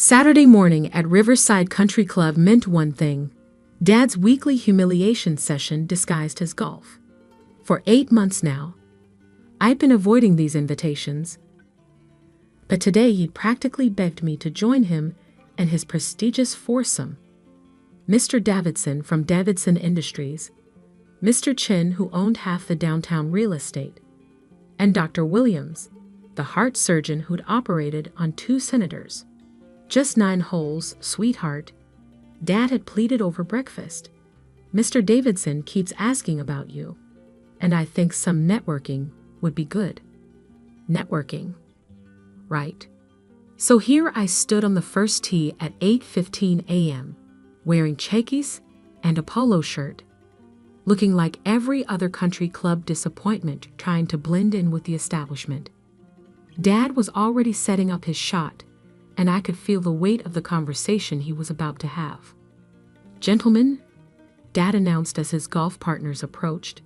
Saturday morning at Riverside Country Club meant one thing: Dad's weekly humiliation session disguised as golf. For 8 months now, I'd been avoiding these invitations, but today he'd practically begged me to join him and his prestigious foursome: Mr. Davidson from Davidson Industries, Mr. Chin, who owned half the downtown real estate, and Dr. Williams, the heart surgeon who'd operated on 2 senators. "Just 9 holes, sweetheart," Dad had pleaded over breakfast. "Mr. Davidson keeps asking about you, and I think some networking would be good." Networking. Right. So here I stood on the first tee at 8:15 a.m., wearing chekis and a polo shirt, looking like every other country club disappointment trying to blend in with the establishment. Dad was already setting up his shot, and I could feel the weight of the conversation he was about to have. "Gentlemen," Dad announced as his golf partners approached,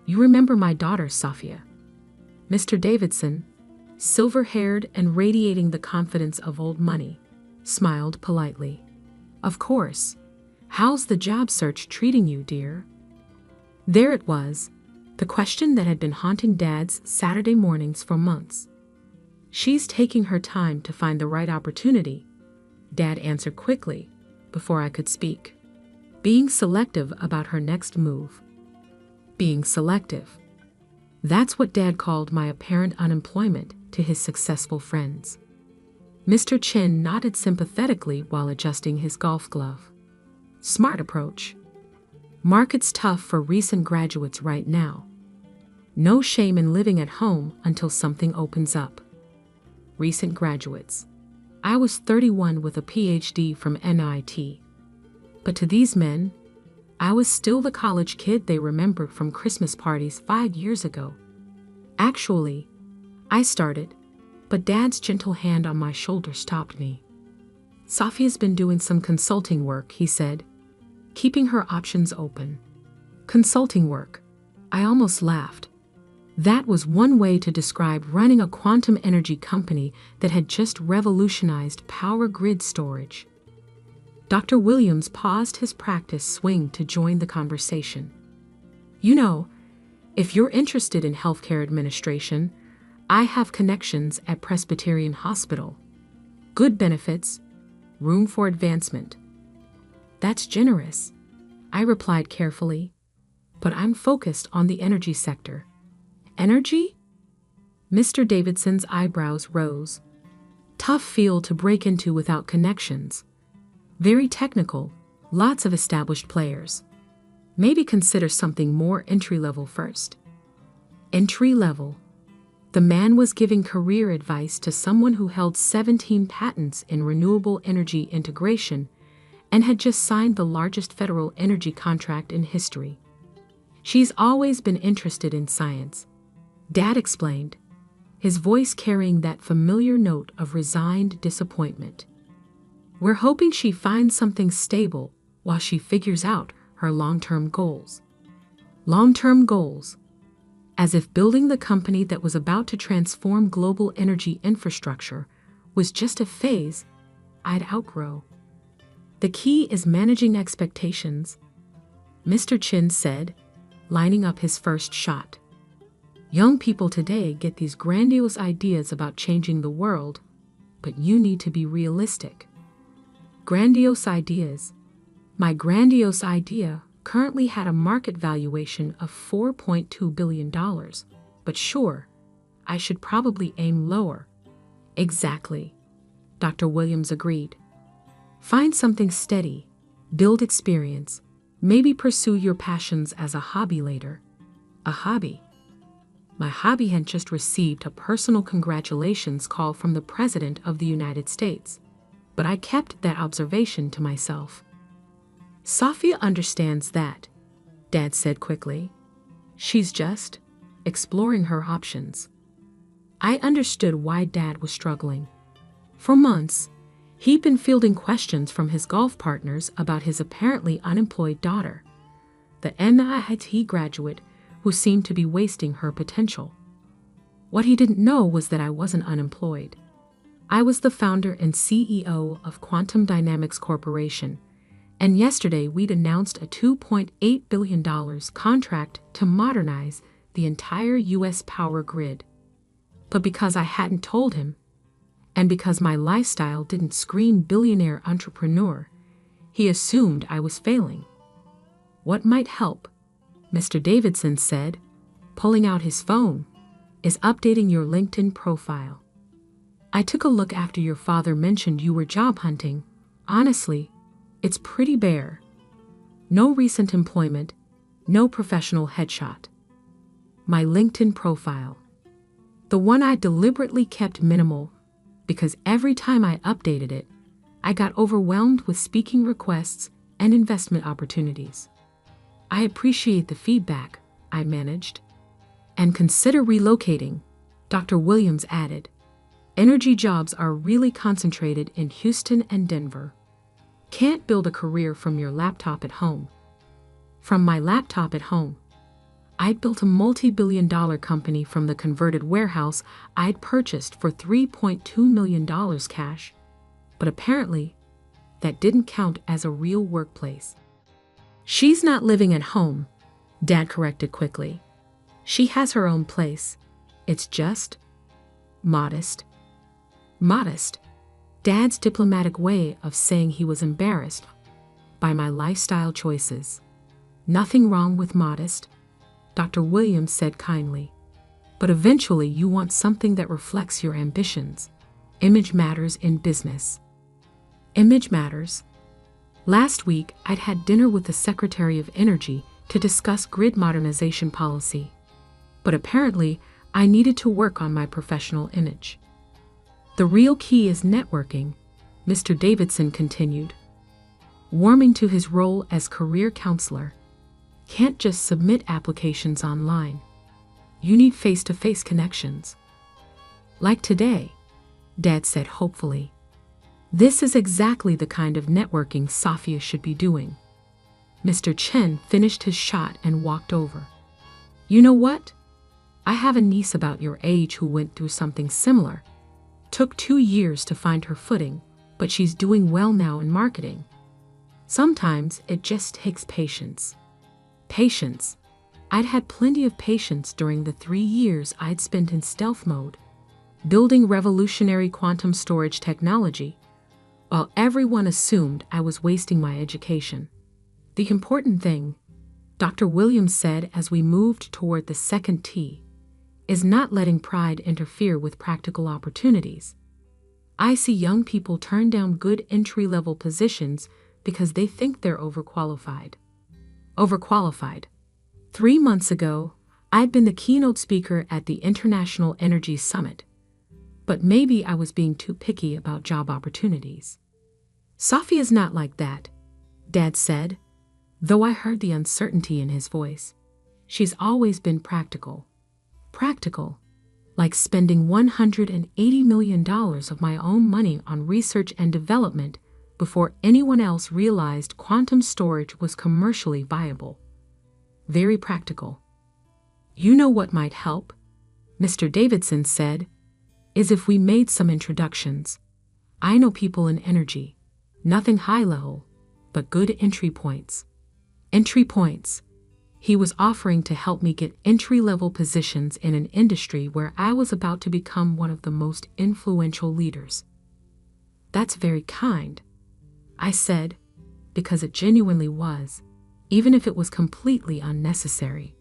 "you remember my daughter, Sophia." Mr. Davidson, silver-haired and radiating the confidence of old money, smiled politely. "Of course. How's the job search treating you, dear?" There it was, the question that had been haunting Dad's Saturday mornings for months. "She's taking her time to find the right opportunity," Dad answered quickly, before I could speak. "Being selective about her next move." Being selective. That's what Dad called my apparent unemployment to his successful friends. Mr. Chin nodded sympathetically while adjusting his golf glove. "Smart approach. Market's tough for recent graduates right now. No shame in living at home until something opens up." Recent graduates. I was 31 with a PhD from MIT. But to these men, I was still the college kid they remembered from Christmas parties 5 years ago. Actually, I started, but Dad's gentle hand on my shoulder stopped me. "Sophia's been doing some consulting work," he said, keeping her options open. Consulting work. I almost laughed. That was one way to describe running a quantum energy company that had just revolutionized power grid storage. Dr. Williams paused his practice swing to join the conversation. "You know, if you're interested in healthcare administration, I have connections at Presbyterian Hospital. Good benefits, room for advancement." "That's generous," I replied carefully, "but I'm focused on the energy sector." "Energy?" Mr. Davidson's eyebrows rose. "Tough field to break into without connections. Very technical, lots of established players. Maybe consider something more entry-level first." Entry-level. The man was giving career advice to someone who held 17 patents in renewable energy integration and had just signed the largest federal energy contract in history. "She's always been interested in science," Dad explained, his voice carrying that familiar note of resigned disappointment. "We're hoping she finds something stable while she figures out her long-term goals." Long-term goals. As if building the company that was about to transform global energy infrastructure was just a phase I'd outgrow. "The key is managing expectations," Mr. Chin said, lining up his first shot. "Young people today get these grandiose ideas about changing the world, but you need to be realistic." Grandiose ideas. My grandiose idea currently had a market valuation of $4.2 billion, but sure, I should probably aim lower. "Exactly," Dr. Williams agreed. "Find something steady, build experience, maybe pursue your passions as a hobby later." A hobby? My hobby had just received a personal congratulations call from the President of the United States, but I kept that observation to myself. "Sophia understands that," Dad said quickly. "She's just exploring her options." I understood why Dad was struggling. For months, he'd been fielding questions from his golf partners about his apparently unemployed daughter, the MIT graduate who seemed to be wasting her potential. What he didn't know was that I wasn't unemployed. I was the founder and CEO of Quantum Dynamics Corporation, and yesterday we'd announced a $2.8 billion contract to modernize the entire U.S. power grid. But because I hadn't told him, and because my lifestyle didn't scream billionaire entrepreneur, he assumed I was failing. "What might help," Mr. Davidson said, pulling out his phone, "is updating your LinkedIn profile. I took a look after your father mentioned you were job hunting. Honestly, it's pretty bare. No recent employment, no professional headshot." My LinkedIn profile. The one I deliberately kept minimal, because every time I updated it, I got overwhelmed with speaking requests and investment opportunities. "I appreciate the feedback," I managed. "And consider relocating," Dr. Williams added. "Energy jobs are really concentrated in Houston and Denver. Can't build a career from your laptop at home." From my laptop at home. I'd built a multi-billion-dollar company from the converted warehouse I'd purchased for $3.2 million cash. But apparently, that didn't count as a real workplace. "She's not living at home," Dad corrected quickly. "She has her own place. It's just modest." Modest. Dad's diplomatic way of saying he was embarrassed by my lifestyle choices. "Nothing wrong with modest," Dr. Williams said kindly. "But eventually you want something that reflects your ambitions. Image matters in business." Image matters. Last week, I'd had dinner with the Secretary of Energy to discuss grid modernization policy. But apparently, I needed to work on my professional image. "The real key is networking," Mr. Davidson continued, warming to his role as career counselor. "Can't just submit applications online. You need face-to-face connections." "Like today," Dad said hopefully. "This is exactly the kind of networking Safia should be doing." Mr. Chen finished his shot and walked over. "You know what? I have a niece about your age who went through something similar. Took 2 years to find her footing, but she's doing well now in marketing. Sometimes it just takes patience." Patience. I'd had plenty of patience during the 3 years I'd spent in stealth mode, building revolutionary quantum storage technology, while everyone assumed I was wasting my education. "The important thing," Dr. Williams said as we moved toward the second tee, "is not letting pride interfere with practical opportunities. I see young people turn down good entry-level positions because they think they're overqualified. Overqualified. 3 months ago, I'd been the keynote speaker at the International Energy Summit, but maybe I was being too picky about job opportunities." "Safia's not like that," Dad said, though I heard the uncertainty in his voice. "She's always been practical. Practical, like spending $180 million of my own money on research and development before anyone else realized quantum storage was commercially viable. Very practical." "You know what might help," Mr. Davidson said, "is if we made some introductions. I know people in energy. Nothing high level, but good entry points." Entry points. He was offering to help me get entry-level positions in an industry where I was about to become one of the most influential leaders. "That's very kind," I said, because it genuinely was, even if it was completely unnecessary.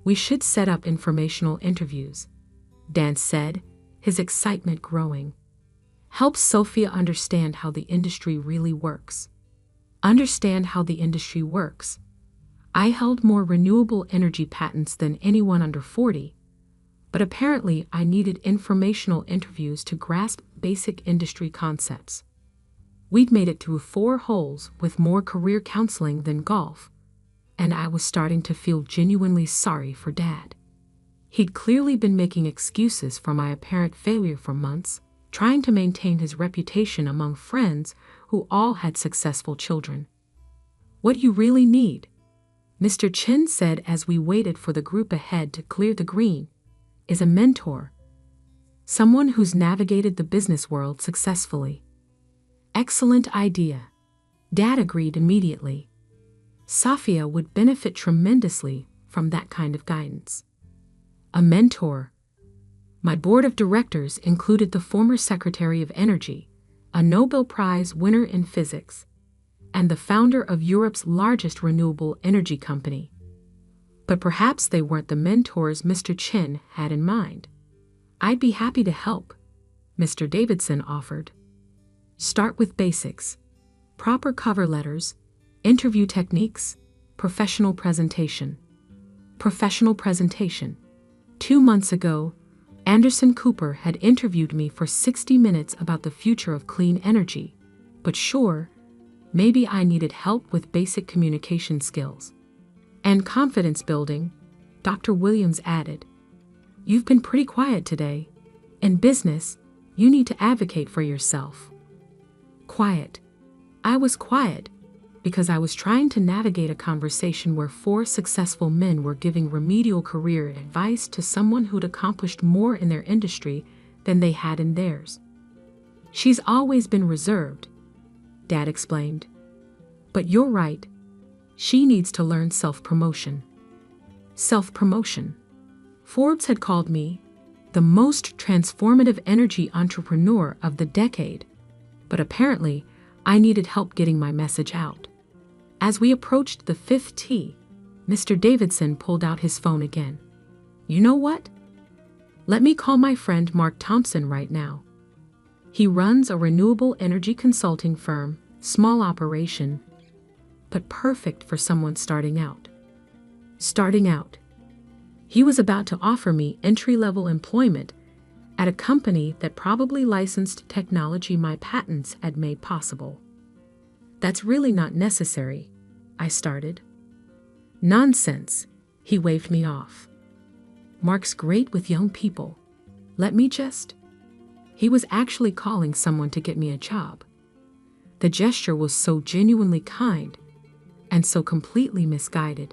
"We should set up informational interviews," Dan said, his excitement growing. "Help Sophia understand how the industry really works." Understand how the industry works. I held more renewable energy patents than anyone under 40, but apparently I needed informational interviews to grasp basic industry concepts. We'd made it through 4 holes with more career counseling than golf, and I was starting to feel genuinely sorry for Dad. He'd clearly been making excuses for my apparent failure for months, trying to maintain his reputation among friends who all had successful children. "What you really need," Mr. Chen said as we waited for the group ahead to clear the green, "is a mentor. Someone who's navigated the business world successfully. Excellent idea. Dad agreed immediately. Safia would benefit tremendously from that kind of guidance. A mentor. My board of directors included the former Secretary of Energy, a Nobel Prize winner in physics, and the founder of Europe's largest renewable energy company. But perhaps they weren't the mentors Mr. Chen had in mind. I'd be happy to help, Mr. Davidson offered. Start with basics. Proper cover letters, interview techniques, professional presentation. Professional presentation. 2 months ago, Anderson Cooper had interviewed me for 60 minutes about the future of clean energy. But sure, maybe I needed help with basic communication skills. And confidence building, Dr. Williams added. You've been pretty quiet today. In business, you need to advocate for yourself. Quiet. I was quiet because I was trying to navigate a conversation where 4 successful men were giving remedial career advice to someone who'd accomplished more in their industry than they had in theirs. She's always been reserved, Dad explained. But you're right. She needs to learn self-promotion. Self-promotion. Forbes had called me the most transformative energy entrepreneur of the decade, but apparently I needed help getting my message out. As we approached the 5th tee, Mr. Davidson pulled out his phone again. You know what? Let me call my friend Mark Thompson right now. He runs a renewable energy consulting firm, small operation, but perfect for someone starting out. Starting out. He was about to offer me entry-level employment at a company that probably licensed technology my patents had made possible. That's really not necessary, I started. Nonsense, he waved me off. Mark's great with young people. Let me just... He was actually calling someone to get me a job. The gesture was so genuinely kind and so completely misguided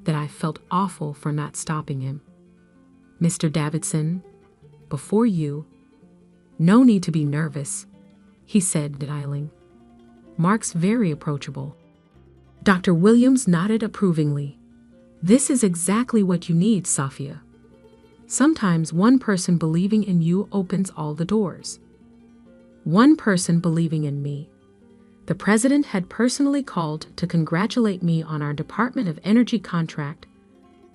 that I felt awful for not stopping him. Mr. Davidson, before you... No need to be nervous, he said, dialing. Mark's very approachable. Dr. Williams nodded approvingly. This is exactly what you need, Safia. Sometimes one person believing in you opens all the doors. One person believing in me. The president had personally called to congratulate me on our Department of Energy contract,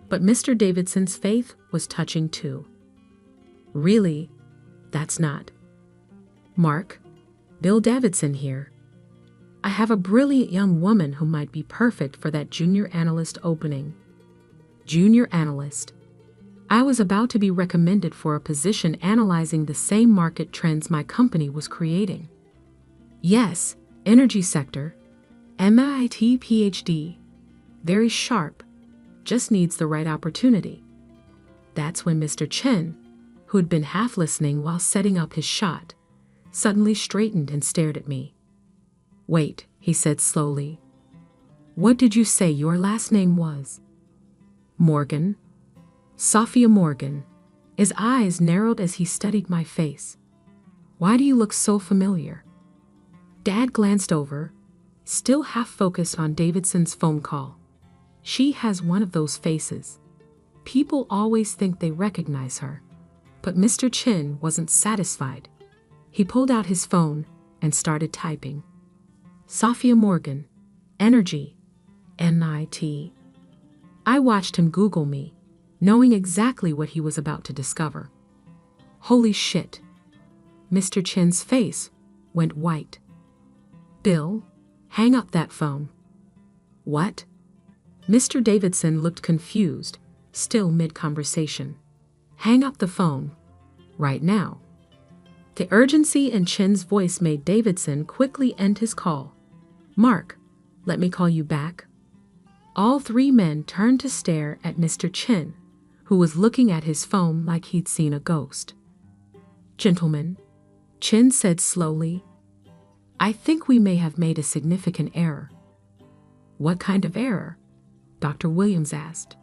but Mr. Davidson's faith was touching too. Really, that's not. Mark, Bill Davidson here. I have a brilliant young woman who might be perfect for that junior analyst opening. Junior analyst. I was about to be recommended for a position analyzing the same market trends my company was creating. Yes, energy sector, MIT PhD, very sharp, just needs the right opportunity. That's when Mr. Chen, who had been half listening while setting up his shot, suddenly straightened and stared at me. Wait, he said slowly. What did you say your last name was? Morgan. Safia Morgan. His eyes narrowed as he studied my face. Why do you look so familiar? Dad glanced over, still half focused on Davidson's phone call. She has one of those faces. People always think they recognize her. But Mr. Chen wasn't satisfied. He pulled out his phone and started typing. Safia Morgan, Energy, NIT. I watched him Google me, knowing exactly what he was about to discover. Holy shit. Mr. Chen's face went white. Bill, hang up that phone. What? Mr. Davidson looked confused, still mid-conversation. Hang up the phone. Right now. The urgency in Chen's voice made Davidson quickly end his call. Mark, let me call you back. All 3 men turned to stare at Mr. Chen, who was looking at his phone like he'd seen a ghost. Gentlemen, Chen said slowly, I think we may have made a significant error. What kind of error? Dr. Williams asked.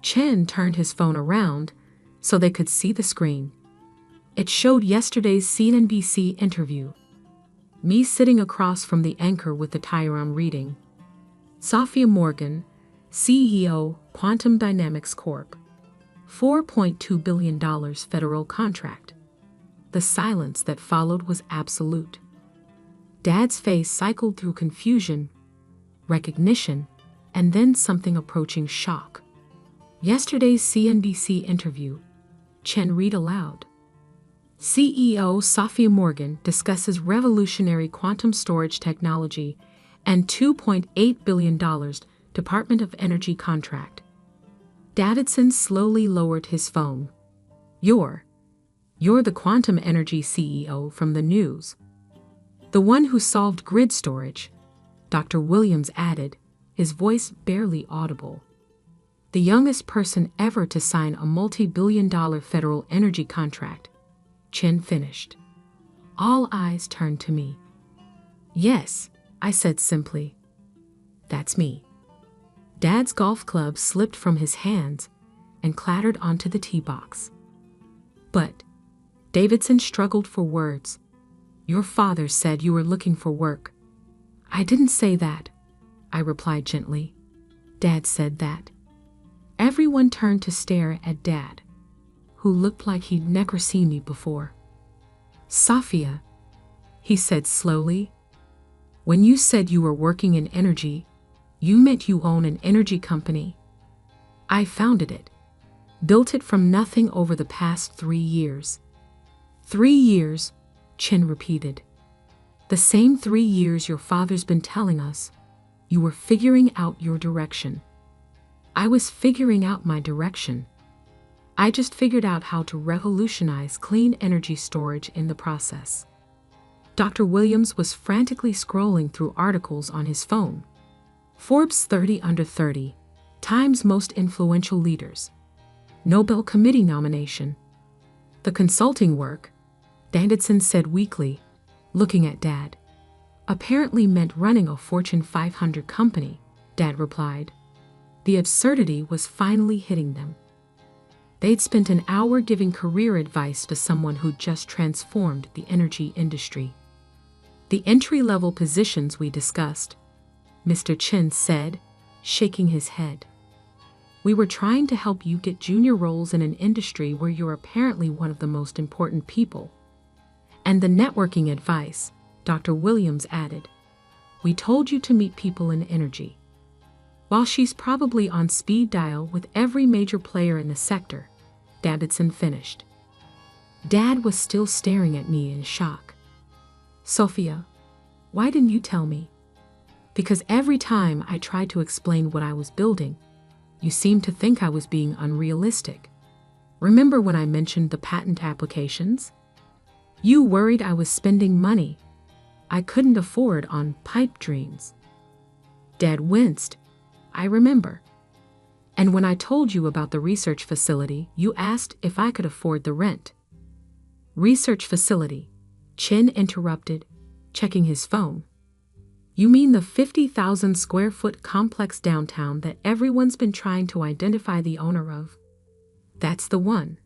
Chen turned his phone around so they could see the screen. It showed yesterday's CNBC interview. Me sitting across from the anchor with the tire I'm reading. Sophia Morgan, CEO, Quantum Dynamics Corp. $4.2 billion federal contract. The silence that followed was absolute. Dad's face cycled through confusion, recognition, and then something approaching shock. Yesterday's CNBC interview. Chen read aloud. CEO Sophia Morgan discusses revolutionary quantum storage technology and $2.8 billion Department of Energy contract. Davidson slowly lowered his phone. You're the quantum energy CEO from the news. The one who solved grid storage, Dr. Williams added, his voice barely audible. The youngest person ever to sign a multi-billion-dollar federal energy contract. Chen finished. All eyes turned to me. Yes, I said simply. That's me. Dad's golf club slipped from his hands and clattered onto the tee box. But Davidson struggled for words. Your father said you were looking for work. I didn't say that, I replied gently. Dad said that. Everyone turned to stare at Dad, who looked like he'd never seen me before. Sophia, he said slowly, when you said you were working in energy, you meant you own an energy company. I founded it, built it from nothing over the past 3 years. 3 years, Chen repeated. The same 3 years your father's been telling us. You were figuring out your direction. I was figuring out my direction. I just figured out how to revolutionize clean energy storage in the process. Dr. Williams was frantically scrolling through articles on his phone. Forbes 30 Under 30, Time's Most Influential Leaders, Nobel Committee nomination. The consulting work, Davidson said weakly, looking at Dad. Apparently meant running a Fortune 500 company, Dad replied. The absurdity was finally hitting them. They'd spent an hour giving career advice to someone who'd just transformed the energy industry. The entry-level positions we discussed, Mr. Chen said, shaking his head. We were trying to help you get junior roles in an industry where you're apparently one of the most important people. And the networking advice, Dr. Williams added. We told you to meet people in energy. While she's probably on speed dial with every major player in the sector, Davidson finished. Dad was still staring at me in shock. Sophia, why didn't you tell me? Because every time I tried to explain what I was building, you seemed to think I was being unrealistic. Remember when I mentioned the patent applications? You worried I was spending money I couldn't afford on pipe dreams. Dad winced. I remember. And when I told you about the research facility, you asked if I could afford the rent. Research facility, Chen interrupted, checking his phone. You mean the 50,000 square foot complex downtown that everyone's been trying to identify the owner of? That's the one.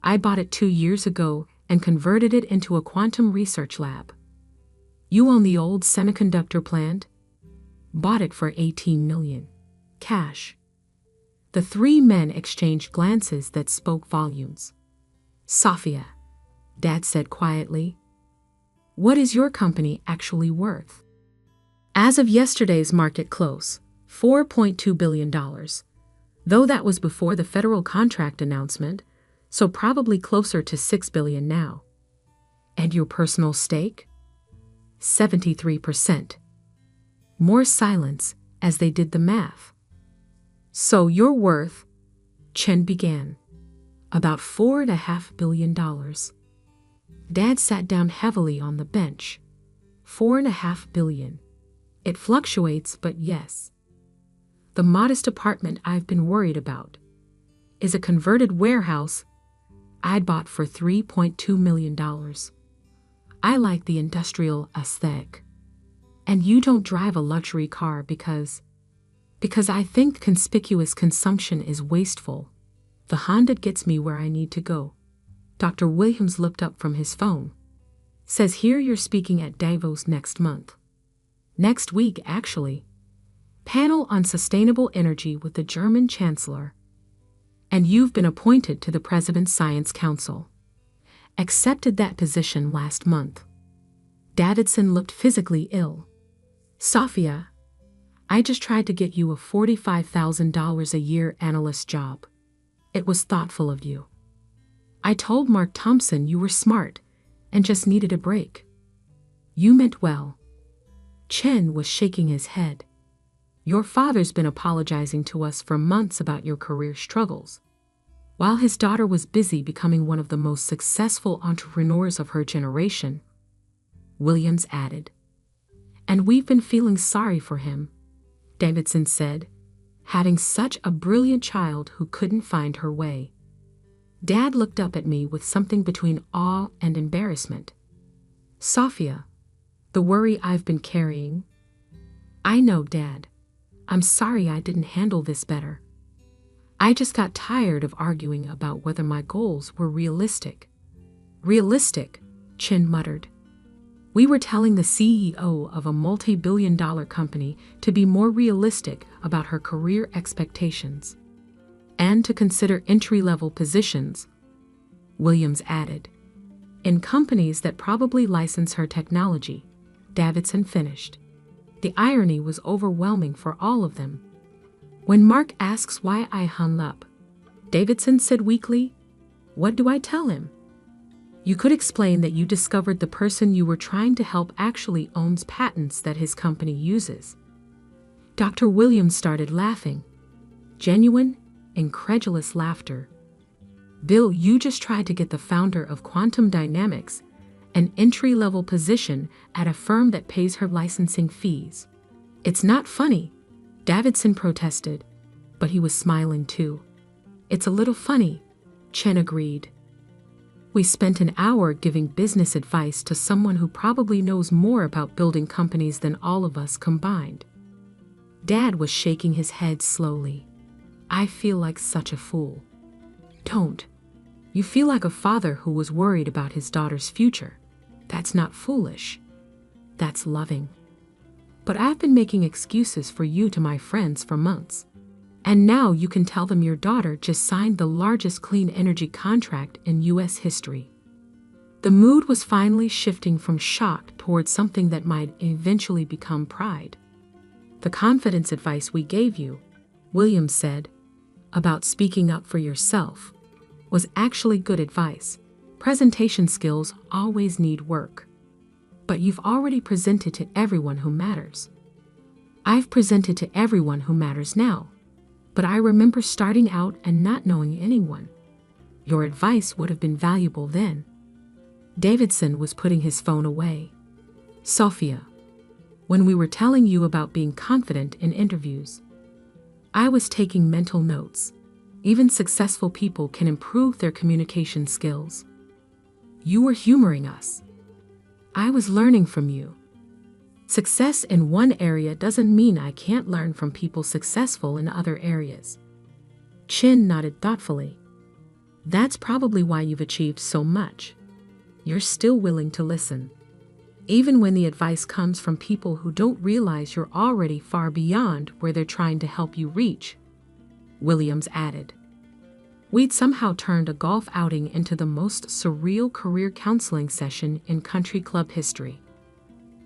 I bought it 2 years ago and converted it into a quantum research lab. You own the old semiconductor plant? Bought it for $18 million. Cash. The 3 men exchanged glances that spoke volumes. Sophia, Dad said quietly. What is your company actually worth? As of yesterday's market close, $4.2 billion. Though that was before the federal contract announcement, so probably closer to $6 billion now. And your personal stake? 73%. More silence as they did the math. So you're worth, Chen began, about $4.5 billion. Dad sat down heavily on the bench. $4.5 billion. It fluctuates, but yes. The modest apartment I've been worried about is a converted warehouse I'd bought for $3.2 million. I like the industrial aesthetic. And you don't drive a luxury car because I think conspicuous consumption is wasteful. The Honda gets me where I need to go. Dr. Williams looked up from his phone. Says here you're speaking at Davos next month. Next week, actually. Panel on Sustainable Energy with the German Chancellor. And you've been appointed to the President's Science Council. Accepted that position last month. Davidson looked physically ill. Sophia, I just tried to get you a $45,000 a year analyst job. It was thoughtful of you. I told Mark Thompson you were smart and just needed a break. You meant well. Chen was shaking his head. Your father's been apologizing to us for months about your career struggles, while his daughter was busy becoming one of the most successful entrepreneurs of her generation. Williams added. And we've been feeling sorry for him, Davidson said, having such a brilliant child who couldn't find her way. Dad looked up at me with something between awe and embarrassment. Sophia, the worry I've been carrying. I know, Dad. I'm sorry I didn't handle this better. I just got tired of arguing about whether my goals were realistic. Realistic, Chen muttered. We were telling the CEO of a multi-billion-dollar company to be more realistic about her career expectations and to consider entry-level positions, Williams added. In companies that probably license her technology, Davidson finished. The irony was overwhelming for all of them. When Mark asks why I hung up, Davidson said weakly, what do I tell him? You could explain that you discovered the person you were trying to help actually owns patents that his company uses. Dr. Williams started laughing. Genuine, incredulous laughter. Bill, you just tried to get the founder of Quantum Dynamics an entry-level position at a firm that pays her licensing fees. It's not funny, Davidson protested, but he was smiling too. It's a little funny, Chen agreed. We spent an hour giving business advice to someone who probably knows more about building companies than all of us combined. Dad was shaking his head slowly. I feel like such a fool. Don't. You feel like a father who was worried about his daughter's future. That's not foolish. That's loving. But I've been making excuses for you to my friends for months. And now you can tell them your daughter just signed the largest clean energy contract in U.S. history. The mood was finally shifting from shock towards something that might eventually become pride. The confidence advice we gave you, Williams said, about speaking up for yourself, was actually good advice. Presentation skills always need work. But you've already presented to everyone who matters. I've presented to everyone who matters now. But I remember starting out and not knowing anyone. Your advice would have been valuable then. Davidson was putting his phone away. Sophia, when we were telling you about being confident in interviews, I was taking mental notes. Even successful people can improve their communication skills. You were humoring us. I was learning from you. Success in one area doesn't mean I can't learn from people successful in other areas. Chen nodded thoughtfully. That's probably why you've achieved so much. You're still willing to listen, even when the advice comes from people who don't realize you're already far beyond where they're trying to help you reach, Williams added. We'd somehow turned a golf outing into the most surreal career counseling session in country club history.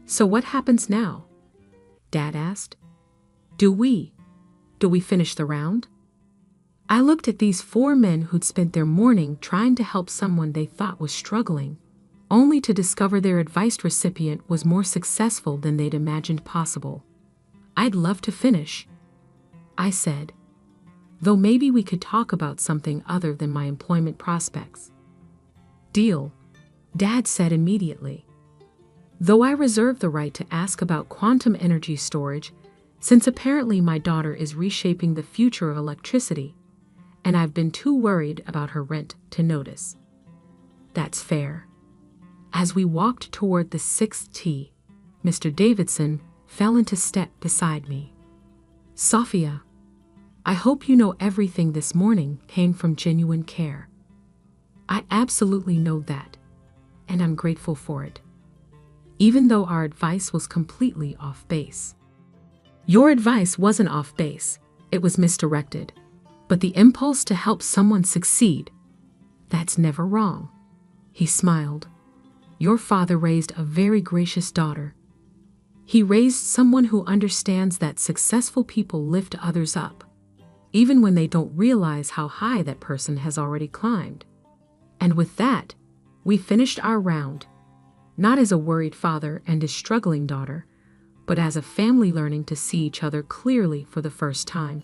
So what happens now? Dad asked. Do we finish the round? I looked at these four men who'd spent their morning trying to help someone they thought was struggling, only to discover their advice recipient was more successful than they'd imagined possible. I'd love to finish, I said. Though maybe we could talk about something other than my employment prospects. Deal, Dad said immediately. Though I reserve the right to ask about quantum energy storage, since apparently my daughter is reshaping the future of electricity, and I've been too worried about her rent to notice. That's fair. As we walked toward the 6th tee, Mr. Davidson fell into step beside me. Sophia, I hope you know everything this morning came from genuine care. I absolutely know that, and I'm grateful for it, even though our advice was completely off base. Your advice wasn't off base, it was misdirected. But the impulse to help someone succeed, that's never wrong. He smiled. Your father raised a very gracious daughter. He raised someone who understands that successful people lift others up, even when they don't realize how high that person has already climbed. And with that, we finished our round, not as a worried father and his struggling daughter, but as a family learning to see each other clearly for the first time.